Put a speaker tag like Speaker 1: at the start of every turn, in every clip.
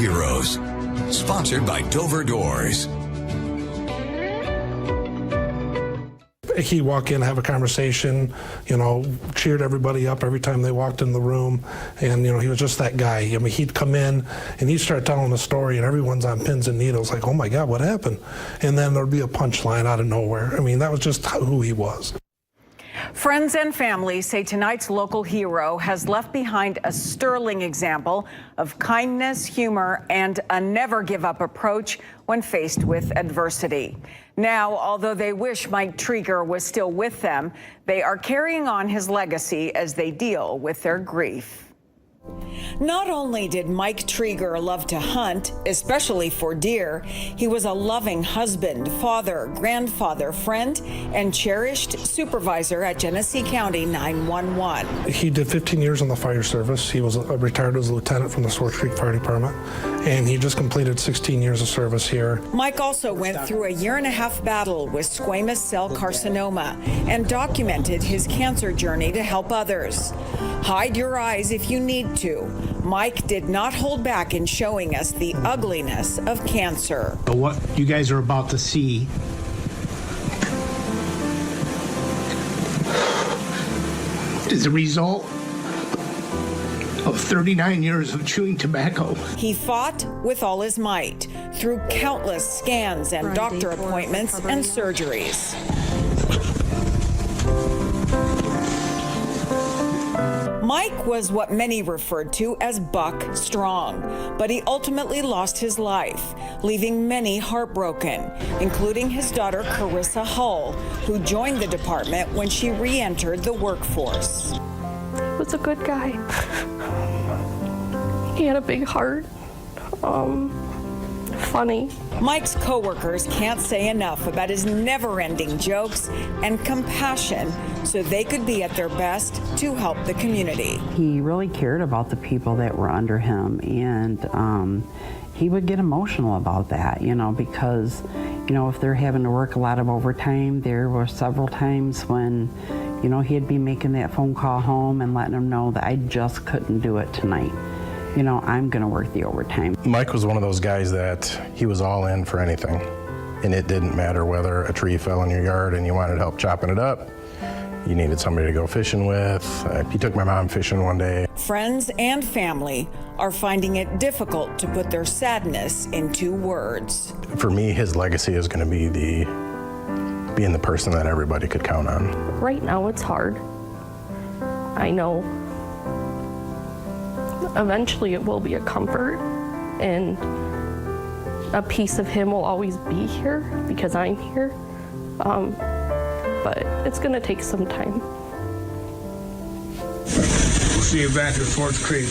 Speaker 1: Heroes. Sponsored by Dover Doors.
Speaker 2: He'd walk in, have a conversation, cheered everybody up every time they walked in the room. And, he was just that guy. I mean, he'd come in and he'd start telling a story and everyone's on pins and needles like, oh my God, what happened? And then there'd be a punchline out of nowhere. I mean, that was just who he was.
Speaker 3: Friends and family say tonight's local hero has left behind a sterling example of kindness, humor, and a never-give-up approach when faced with adversity. Now, although they wish Mike Trieger was still with them, they are carrying on his legacy as they deal with their grief. Not only did Mike Trieger love to hunt, especially for deer, he was a loving husband, father, grandfather, friend, and cherished supervisor at Genesee County 911.
Speaker 2: He did 15 years in the fire service. He was retired as a lieutenant from the Swartz Creek Fire Department, and he just completed 16 years of service here.
Speaker 3: Mike also went through a year-and-a-half battle with squamous cell carcinoma and documented his cancer journey to help others. Hide your eyes if you need to. Mike did not hold back in showing us the ugliness of cancer.
Speaker 4: What you guys are about to see is a result of 39 years of chewing tobacco.
Speaker 3: He fought with all his might through countless scans and doctor appointments and surgeries. Mike was what many referred to as Buck Strong, but he ultimately lost his life, leaving many heartbroken, including his daughter Carissa Hull, who joined the department when she re-entered the workforce.
Speaker 5: He was a good guy. He had a big heart. Funny.
Speaker 3: Mike's coworkers can't say enough about his never-ending jokes and compassion so they could be at their best to help the community.
Speaker 6: He really cared about the people that were under him, and he would get emotional about that, because, if they're having to work a lot of overtime, there were several times when, he'd be making that phone call home and letting them know that I just couldn't do it tonight. I'm going to work the overtime.
Speaker 7: Mike was one of those guys that he was all in for anything. And it didn't matter whether a tree fell in your yard and you wanted help chopping it up. You needed somebody to go fishing with. He took my mom fishing one day.
Speaker 3: Friends and family are finding it difficult to put their sadness into words.
Speaker 7: For me, his legacy is going to be being the person that everybody could count on.
Speaker 5: Right now it's hard. I know. Eventually it will be a comfort, and a piece of him will always be here because I'm here, but it's going to take some time.
Speaker 4: We'll see you back at Swartz Creek.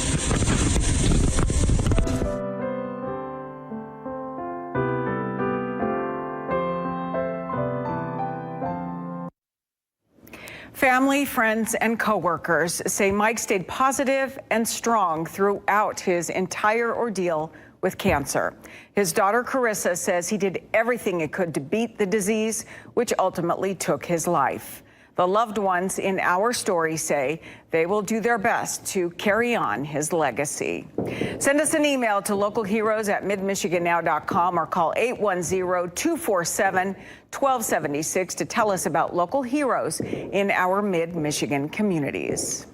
Speaker 3: Family, friends, and coworkers say Mike stayed positive and strong throughout his entire ordeal with cancer. His daughter Carissa says he did everything he could to beat the disease, which ultimately took his life. The loved ones in our story say they will do their best to carry on his legacy. Send us an email to localheroes@midmichigannow.com or call 810-247-1276 to tell us about local heroes in our Mid-Michigan communities.